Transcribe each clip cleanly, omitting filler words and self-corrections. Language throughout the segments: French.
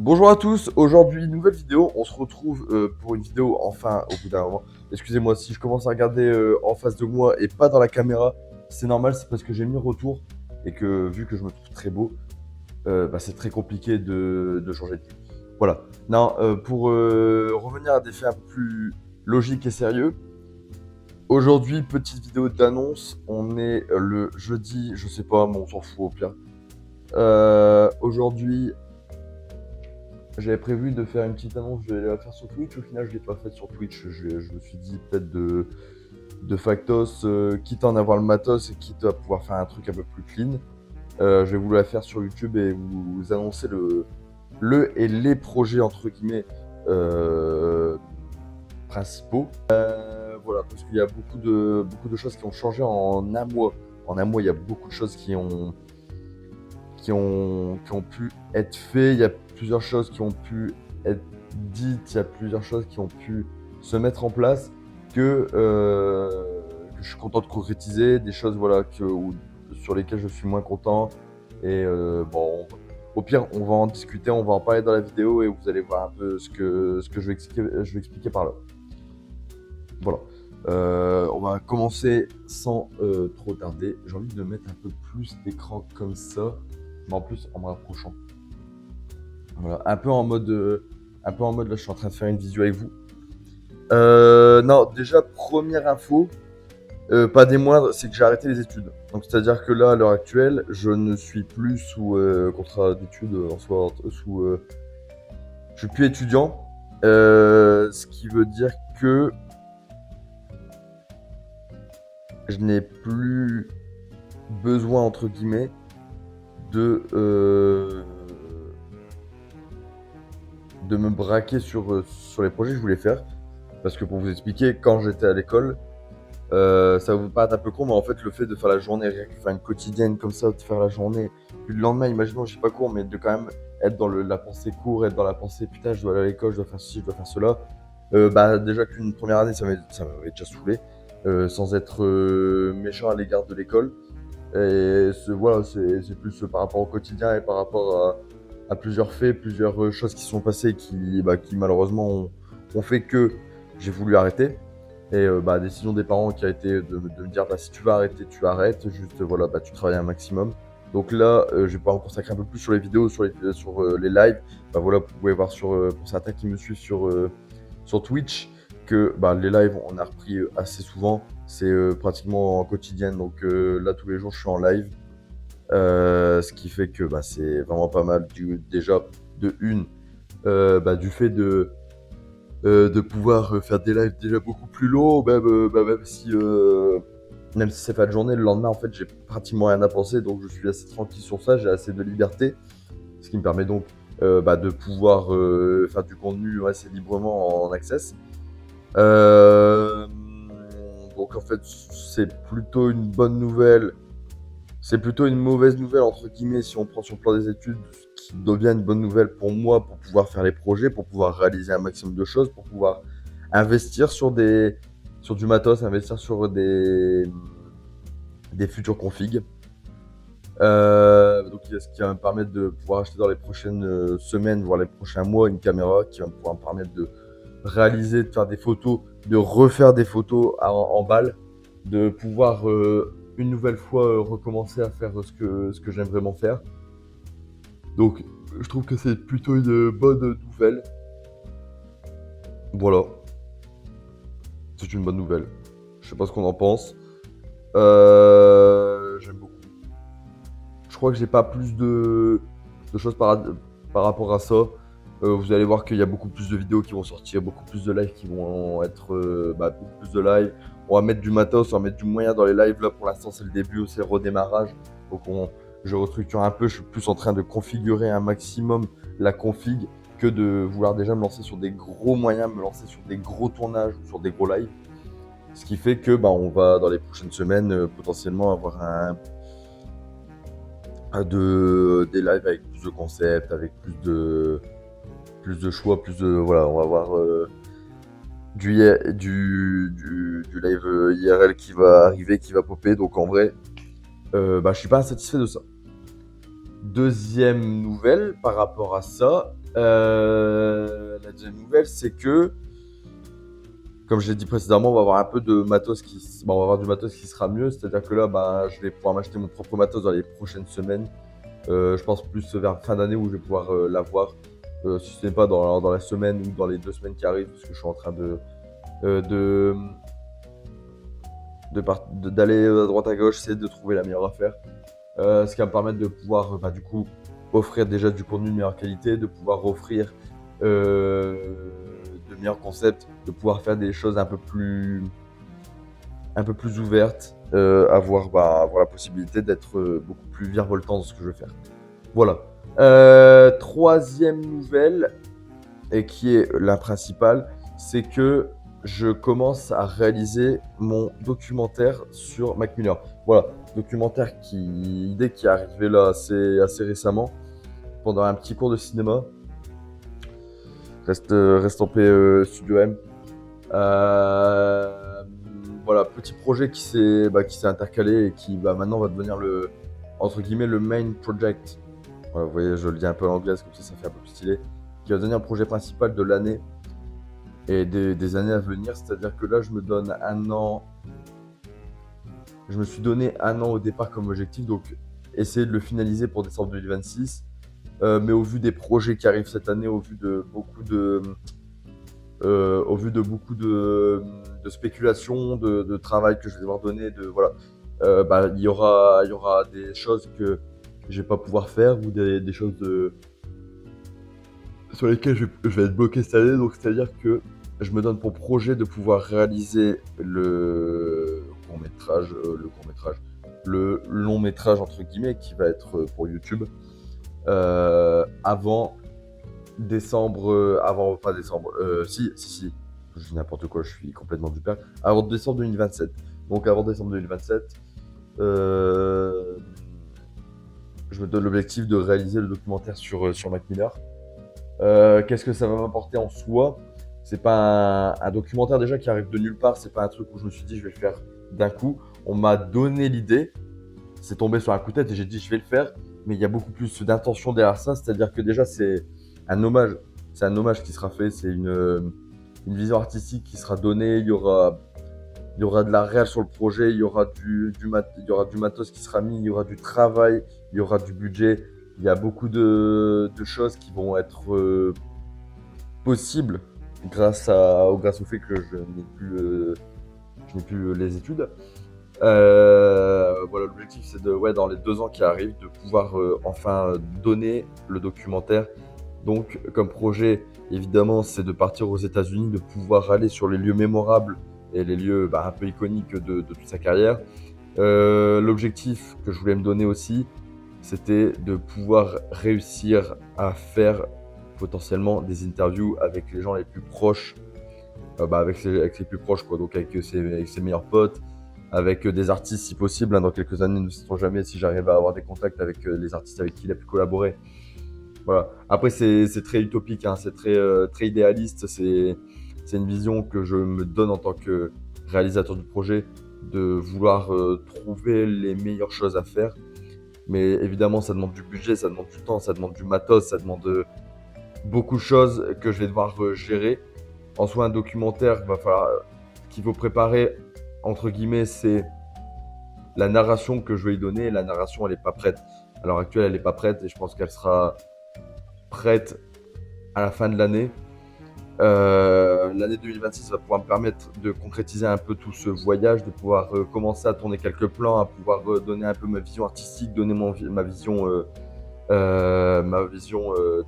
Bonjour à tous, aujourd'hui nouvelle vidéo, on se retrouve pour une vidéo enfin au bout d'un moment. Excusez-moi si je commence à regarder en face de moi et pas dans la caméra, c'est normal, c'est parce que j'ai mis retour et que vu que je me trouve très beau, c'est très compliqué de changer de vue. Voilà, non, pour revenir à des faits un peu plus logiques et sérieux, aujourd'hui petite vidéo d'annonce, on est le jeudi, je sais pas, mais on s'en fout au pire. Aujourd'hui, j'avais prévu de faire une petite annonce, je vais la faire sur Twitch, au final je l'ai pas faite sur Twitch, je me suis dit peut-être de factos, quitte à en avoir le matos et quitte à pouvoir faire un truc un peu plus clean, je vais vous la faire sur YouTube et vous annoncer le et les projets entre guillemets principaux. Voilà, parce qu'il y a beaucoup de choses qui ont changé en un mois. En un mois, il y a beaucoup de choses qui ont pu être faites, il y a plusieurs choses qui ont pu être dites, il y a plusieurs choses qui ont pu se mettre en place que je suis content de concrétiser, des choses voilà, sur lesquelles je suis moins content. Et bon, au pire, on va en discuter, on va en parler dans la vidéo et vous allez voir un peu ce que je vais expliquer par là. Voilà. On va commencer sans trop tarder. J'ai envie de mettre un peu plus d'écran comme ça, mais en plus en me rapprochant. Voilà, un peu en mode là, je suis en train de faire une visio avec vous. Non, déjà première info, pas des moindres, c'est que j'ai arrêté les études. Donc c'est-à-dire que là, à l'heure actuelle, je ne suis plus sous contrat d'études en soi, je suis plus étudiant, ce qui veut dire que je n'ai plus besoin entre guillemets de me braquer sur les projets que je voulais faire. Parce que pour vous expliquer, quand j'étais à l'école, ça va vous paraître un peu con, mais en fait, le fait de faire la journée, rien que faire une quotidienne comme ça, de faire la journée, puis le lendemain, imaginons, je sais pas cours, mais de quand même être dans la pensée court, être dans la pensée putain, je dois aller à l'école, je dois faire ceci, je dois faire cela. Déjà qu'une première année, ça m'avait déjà saoulé, sans être méchant à l'égard de l'école. Et voilà, c'est plus par rapport au quotidien et par rapport à plusieurs faits, plusieurs choses qui se sont passées qui malheureusement ont fait que j'ai voulu arrêter. Et décision des parents qui a été de me dire si tu vas arrêter, tu arrêtes, juste voilà, tu travailles un maximum. Donc là, je vais pouvoir me consacrer un peu plus sur les vidéos, sur les lives. Voilà, vous pouvez voir pour certains qui me suivent sur Twitch que les lives, on a repris assez souvent. C'est pratiquement en quotidienne, donc là tous les jours je suis en live. Ce qui fait que c'est vraiment pas mal déjà du fait de pouvoir faire des lives déjà beaucoup plus longs, même si c'est pas de journée, le lendemain en fait j'ai pratiquement rien à penser, donc je suis assez tranquille sur ça, j'ai assez de liberté, ce qui me permet donc de pouvoir faire du contenu assez librement en access. Donc en fait c'est plutôt une bonne nouvelle, c'est plutôt une mauvaise nouvelle entre guillemets si on prend sur le plan des études, qui devient une bonne nouvelle pour moi pour pouvoir faire les projets, pour pouvoir réaliser un maximum de choses, pour pouvoir investir sur du matos, investir sur des futures configs. Donc ce qui va me permettre de pouvoir acheter dans les prochaines semaines, voire les prochains mois, une caméra qui va pouvoir me permettre de réaliser, de faire des photos, de refaire des photos en balle, de pouvoir une nouvelle fois recommencer à faire ce que j'aime vraiment faire. Donc je trouve que c'est plutôt une bonne nouvelle. Voilà. C'est une bonne nouvelle. Je sais pas ce qu'on en pense. J'aime beaucoup. Je crois que j'ai pas plus de choses par rapport à ça. Vous allez voir qu'il y a beaucoup plus de vidéos qui vont sortir, beaucoup plus de lives qui vont être beaucoup plus de lives. On va mettre du matos, on va mettre du moyen dans les lives. Là pour l'instant c'est le début, c'est le redémarrage. Donc je restructure un peu, je suis plus en train de configurer un maximum la config que de vouloir déjà me lancer sur des gros moyens, me lancer sur des gros tournages, sur des gros lives. Ce qui fait que on va dans les prochaines semaines potentiellement avoir des lives avec plus de concepts, avec plus de choix, voilà, on va avoir du live IRL qui va arriver, qui va popper. Donc en vrai, je suis pas insatisfait de ça. Deuxième nouvelle par rapport à ça, La deuxième nouvelle, c'est que, comme je l'ai dit précédemment, on va avoir un peu de matos on va avoir du matos qui sera mieux. C'est-à-dire que là, je vais pouvoir m'acheter mon propre matos dans les prochaines semaines. Je pense plus vers fin d'année où je vais pouvoir l'avoir. Si ce n'est pas dans la semaine ou dans les 2 semaines qui arrivent, parce que je suis en train euh, de, d'aller à droite à gauche, c'est de trouver la meilleure affaire. Ce qui va me permettre de pouvoir, du coup, offrir déjà du contenu de meilleure qualité, de pouvoir offrir de meilleurs concepts, de pouvoir faire des choses un peu plus ouvertes, avoir la possibilité d'être beaucoup plus virevoltant dans ce que je veux faire. Voilà. Troisième nouvelle, et qui est la principale, c'est que je commence à réaliser mon documentaire sur Mac Miller. Voilà, idée qui est arrivée là assez récemment, pendant un petit cours de cinéma. Reste en paix, Studio M. Voilà, petit projet qui s'est intercalé et qui maintenant va devenir entre guillemets, le main project. Voilà, vous voyez, je le dis un peu en anglais, comme ça fait un peu plus stylé. Qui va devenir le projet principal de l'année et des années à venir. C'est-à-dire que là, je me donne un an. Je me suis donné un an au départ comme objectif, donc essayer de le finaliser pour décembre 2026. Mais au vu des projets qui arrivent cette année, au vu de beaucoup de spéculations, de travail que je vais devoir donner, voilà, il y aura des choses que je vais pas pouvoir faire ou des choses sur lesquelles je vais être bloqué cette année. Donc c'est-à-dire que je me donne pour projet de pouvoir réaliser le long métrage entre guillemets qui va être pour YouTube avant décembre, pas décembre, si, je dis n'importe quoi, je suis complètement du père. Avant décembre 2027. Donc avant décembre 2027, je me donne l'objectif de réaliser le documentaire sur Mac Miller. Qu'est-ce que ça va m'apporter en soi? C'est pas un documentaire déjà qui arrive de nulle part, c'est pas un truc où je me suis dit je vais le faire d'un coup. On m'a donné l'idée, c'est tombé sur un coup de tête et j'ai dit je vais le faire, mais il y a beaucoup plus d'intention derrière ça, c'est-à-dire que déjà c'est un hommage qui sera fait, c'est une vision artistique qui sera donnée, il y aura de la réal sur le projet, il y aura du matos qui sera mis, il y aura du travail, il y aura du budget, il y a beaucoup de choses qui vont être possibles grâce au fait que je n'ai plus les études. Voilà, l'objectif c'est dans les 2 ans qui arrivent, de pouvoir enfin donner le documentaire. Donc, comme projet, évidemment, c'est de partir aux États-Unis, de pouvoir aller sur les lieux mémorables et les lieux un peu iconiques de toute sa carrière. L'objectif que je voulais me donner aussi, c'était de pouvoir réussir à faire potentiellement des interviews avec les gens les plus proches, avec les plus proches, quoi, donc avec ses meilleurs potes, avec des artistes si possible. Dans quelques années, nous ne saurons jamais si j'arrive à avoir des contacts avec les artistes avec qui il a pu collaborer. Voilà. Après, c'est très utopique, hein, c'est très idéaliste. C'est une vision que je me donne en tant que réalisateur du projet, de vouloir trouver les meilleures choses à faire. Mais évidemment, ça demande du budget, ça demande du temps, ça demande du matos, ça demande beaucoup de choses que je vais devoir gérer. En soi, un documentaire, qu'il faut préparer, entre guillemets, c'est la narration que je vais y donner. La narration, elle n'est pas prête. À l'heure actuelle, elle n'est pas prête et je pense qu'elle sera prête à la fin de l'année. L'année 2026 va pouvoir me permettre de concrétiser un peu tout ce voyage, de pouvoir commencer à tourner quelques plans, à pouvoir donner un peu ma vision artistique, donner ma vision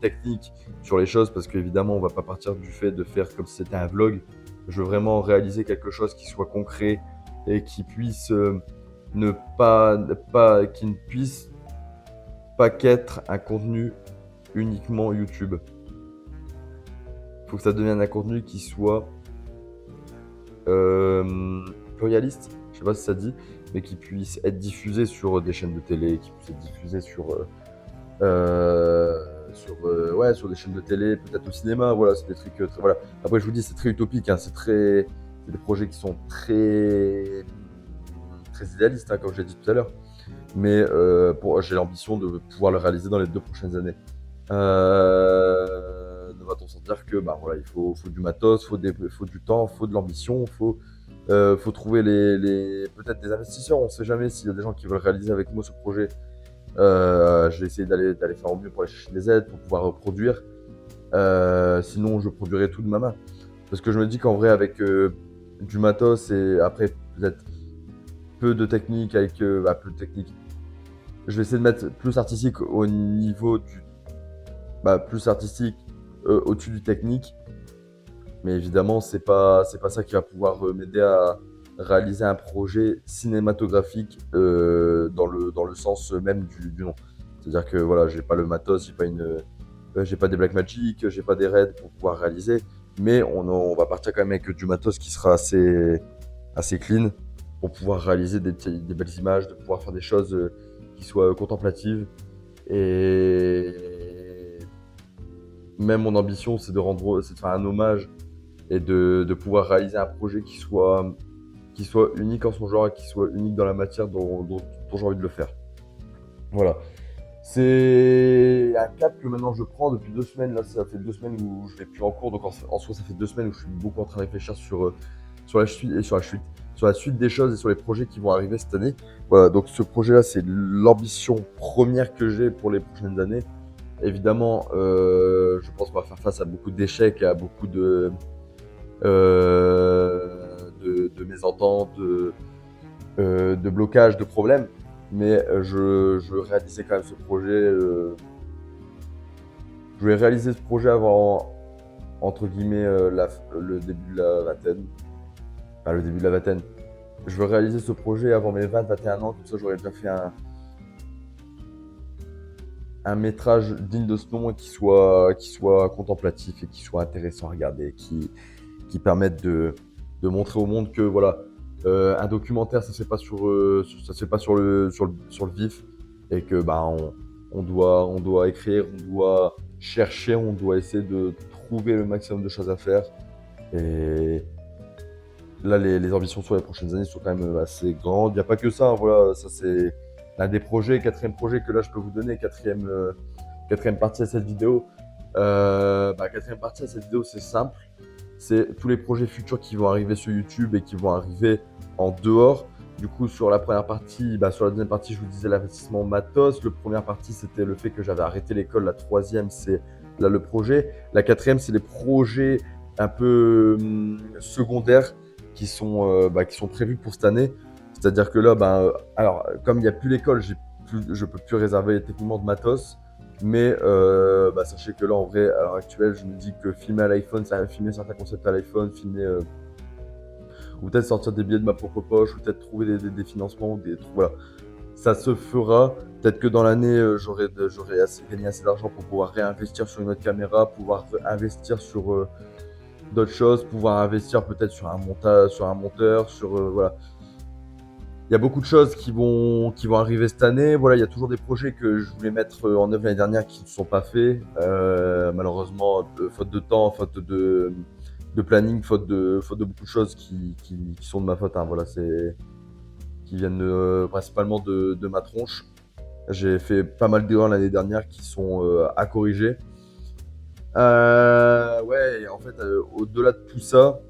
technique sur les choses, parce qu'évidemment on va pas partir du fait de faire comme si c'était un vlog. Je veux vraiment réaliser quelque chose qui soit concret et qui puisse qui ne puisse pas qu'être un contenu uniquement YouTube. Il faut que ça devienne un contenu qui soit pluraliste, je sais pas si ça dit, mais qui puisse être diffusé sur des chaînes de télé, qui puisse être diffusé sur des chaînes de télé, peut-être au cinéma. Voilà, c'est des trucs voilà. Après, je vous dis, c'est très utopique, hein, c'est des projets qui sont très idéalistes, hein, comme je l'ai dit tout à l'heure. Mais j'ai l'ambition de pouvoir le réaliser dans les 2 prochaines années. façon sans dire que bah voilà, faut du matos, faut du temps, faut de l'ambition, faut trouver peut-être des investisseurs. On sait jamais s'il y a des gens qui veulent réaliser avec moi ce projet. Je vais essayer d'aller faire au mieux pour aller chercher des aides, pour pouvoir produire. Sinon, je produirai tout de ma main. Parce que je me dis qu'en vrai, avec du matos et après peut-être peu de technique, peu de technique, je vais essayer de mettre plus artistique au niveau plus artistique au-dessus du technique. Mais évidemment, c'est pas ça qui va pouvoir m'aider à réaliser un projet cinématographique dans le sens même du nom. C'est-à-dire que voilà, j'ai pas le matos, j'ai pas des Blackmagic, j'ai pas des raids pour pouvoir réaliser, mais on va partir quand même avec du matos qui sera assez clean pour pouvoir réaliser des belles images, de pouvoir faire des choses qui soient contemplatives. Et même mon ambition, c'est de faire un hommage et de pouvoir réaliser un projet qui soit unique en son genre et qui soit unique dans la matière dont j'ai envie de le faire. Voilà. C'est un cap que maintenant je prends depuis 2 semaines. Là, ça fait 2 semaines où je vais plus en cours. Donc en soi, ça fait 2 semaines où je suis beaucoup en train de réfléchir sur la suite des choses et sur les projets qui vont arriver cette année. Voilà, donc ce projet-là, c'est l'ambition première que j'ai pour les prochaines années. Évidemment, je pense qu'on va faire face à beaucoup d'échecs et à beaucoup de mésententes, de blocages, de problèmes. Mais je réalisais quand même ce projet. Je vais réaliser ce projet avant, entre guillemets, le début de la vingtaine. Enfin, le début de la vingtaine. Je veux réaliser ce projet avant mes 20-21 ans, comme ça j'aurais déjà fait un métrage digne de ce nom et qui soit contemplatif et qui soit intéressant à regarder, qui permette de montrer au monde que voilà, un documentaire ça se fait pas sur le vif et que on doit écrire, on doit chercher, on doit essayer de trouver le maximum de choses à faire. Et là, les ambitions sur les prochaines années sont quand même assez grandes. Il n'y a pas que ça, hein, voilà, ça c'est l'un des projets, quatrième projet que là je peux vous donner, quatrième partie à cette vidéo. Quatrième partie à cette vidéo, c'est simple. C'est tous les projets futurs qui vont arriver sur YouTube et qui vont arriver en dehors. Du coup, sur la première partie, sur la deuxième partie, je vous disais l'investissement matos. La première partie, c'était le fait que j'avais arrêté l'école. La troisième, c'est là le projet. La quatrième, c'est les projets un peu secondaires qui sont prévus pour cette année. C'est-à-dire que là, alors comme il n'y a plus l'école, je peux plus réserver techniquement de matos. Mais sachez que là, en vrai, à l'heure actuelle, je me dis que filmer à l'iPhone, filmer certains concepts à l'iPhone, ou peut-être sortir des billets de ma propre poche, ou peut-être trouver des financements, ou des trucs, voilà. Ça se fera. Peut-être que dans l'année, j'aurai gagné assez d'argent pour pouvoir réinvestir sur une autre caméra, pouvoir investir sur d'autres choses, pouvoir investir peut-être sur un monteur, voilà. Il y a beaucoup de choses qui vont arriver cette année. Voilà, il y a toujours des projets que je voulais mettre en œuvre l'année dernière qui ne sont pas faits. Malheureusement, faute de temps, faute de planning, faute de beaucoup de choses qui sont de ma faute. Hein. Voilà, qui viennent principalement de ma tronche. J'ai fait pas mal d'erreurs l'année dernière qui sont à corriger. Et en fait, au-delà de tout ça,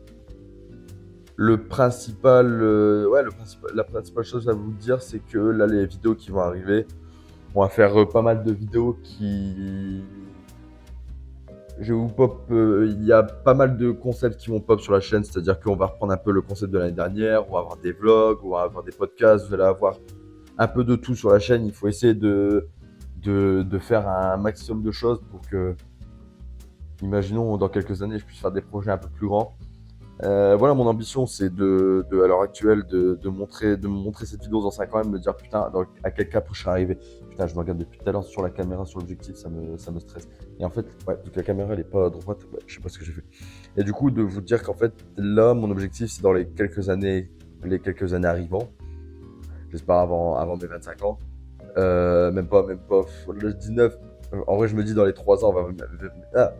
la principale chose à vous dire, c'est que là, les vidéos qui vont arriver, on va faire pas mal de vidéos je vais vous pop, il y a pas mal de concepts qui vont pop sur la chaîne, c'est-à-dire qu'on va reprendre un peu le concept de l'année dernière, on va avoir des vlogs, on va avoir des podcasts, vous allez avoir un peu de tout sur la chaîne. Il faut essayer de faire un maximum de choses pour que, imaginons, dans quelques années, je puisse faire des projets un peu plus grands. Voilà, mon ambition, c'est à l'heure actuelle, de me montrer cette vidéo dans 5 ans et de me dire, putain, à quel cap je suis arrivé. Putain, je me regarde depuis tout à l'heure sur la caméra, sur l'objectif, ça me stresse. Et en fait, ouais, vu que la caméra, elle est pas à droite, ouais, je sais pas ce que j'ai fait. Et du coup, de vous dire qu'en fait, là, mon objectif, c'est dans les quelques années arrivant, j'espère avant mes 25 ans, même pas, le 19, en vrai, je me dis dans les 3 ans,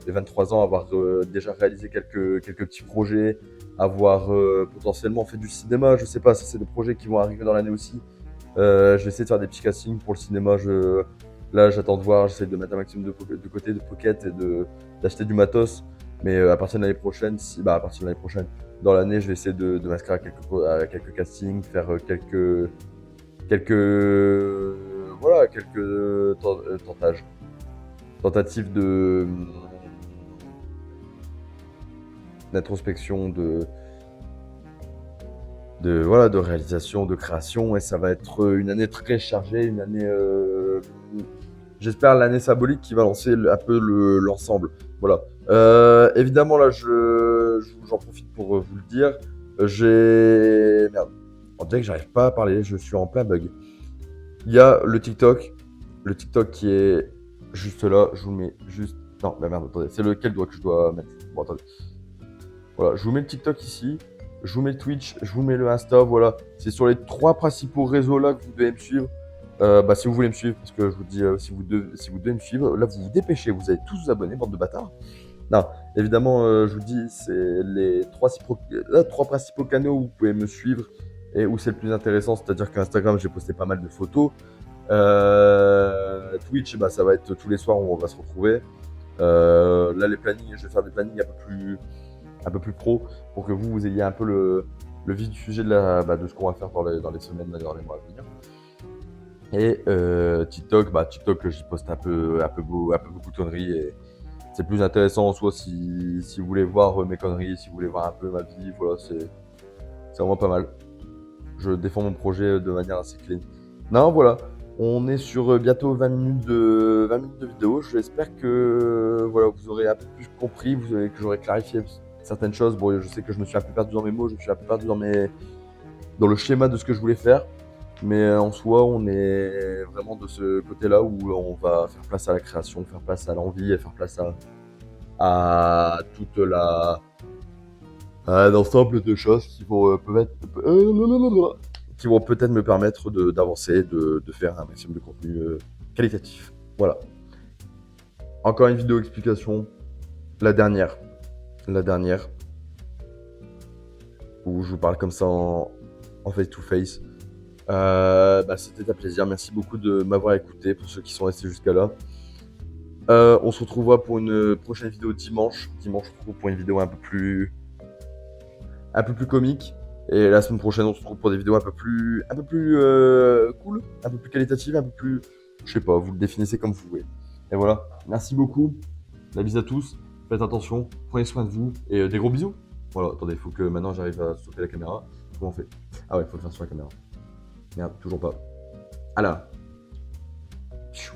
les 23 ans, avoir déjà réalisé quelques petits projets, avoir potentiellement fait du cinéma, je sais pas, ça c'est des projets qui vont arriver dans l'année aussi. Je vais essayer de faire des petits castings pour le cinéma, Là, j'attends de voir, j'essaie de mettre un maximum de côté de pocket et d'acheter du matos. Mais à partir de l'année prochaine, à partir de l'année prochaine, dans l'année, je vais essayer de m'inscrire à quelques castings, faire quelques tentatives d'introspection, de réalisation, de création, et ça va être une année très chargée, une année, j'espère l'année symbolique qui va lancer un peu l'ensemble. Voilà. Évidemment, là, j'en profite pour vous le dire. Merde. On dirait que j'arrive pas à parler, je suis en plein bug. Il y a le TikTok qui est juste là, je vous le mets juste... Non, mais merde, attendez, c'est lequel doigt que je dois mettre? Bon, attendez. Voilà, je vous mets le TikTok ici, je vous mets le Twitch, je vous mets le Insta, voilà. C'est sur les 3 principaux réseaux là que vous devez me suivre. Si vous voulez me suivre, parce que je vous dis, si vous devez me suivre, là vous vous dépêchez, vous allez tous vous abonner, bande de bâtards. Non, évidemment, je vous dis, c'est les 3 principaux canaux où vous pouvez me suivre et où c'est le plus intéressant, c'est-à-dire qu'Instagram, j'ai posté pas mal de photos. Twitch, ça va être tous les soirs où on va se retrouver. Là, les plannings, je vais faire des plannings un peu plus pro pour que vous ayez un peu le vif du sujet de ce qu'on va faire dans les semaines, dans les mois à venir. Et TikTok, j'y poste un peu beaucoup de conneries et c'est plus intéressant en soi si vous voulez voir mes conneries, si vous voulez voir un peu ma vie, voilà, c'est vraiment pas mal. Je défends mon projet de manière assez clean. Non, voilà, on est sur bientôt 20 minutes de vidéo. J'espère que voilà, vous aurez un peu plus compris, que j'aurai clarifié certaines choses. Bon, je sais que je me suis un peu perdu dans mes mots, je me suis un peu perdu dans le schéma de ce que je voulais faire. Mais en soi, on est vraiment de ce côté-là où on va faire place à la création, faire place à l'envie et faire place à toute un ensemble de choses qui vont peut-être me permettre d'avancer, de faire un maximum de contenu qualitatif. Voilà. Encore une vidéo explication. La dernière. Où je vous parle comme ça en face-to-face. C'était un plaisir. Merci beaucoup de m'avoir écouté pour ceux qui sont restés jusqu'à là. On se retrouvera pour une prochaine vidéo dimanche. Dimanche, on se retrouve pour une vidéo un peu plus comique. Et la semaine prochaine, on se retrouve pour des vidéos un peu plus cool, un peu plus qualitatives, un peu plus... Je sais pas, vous le définissez comme vous voulez. Et voilà, merci beaucoup. La bise à tous. Faites attention, prenez soin de vous et des gros bisous. Voilà, attendez, il faut que maintenant j'arrive à stopper la caméra. Comment on fait? Ah ouais, il faut le faire sur la caméra. Merde, toujours pas. Ah là.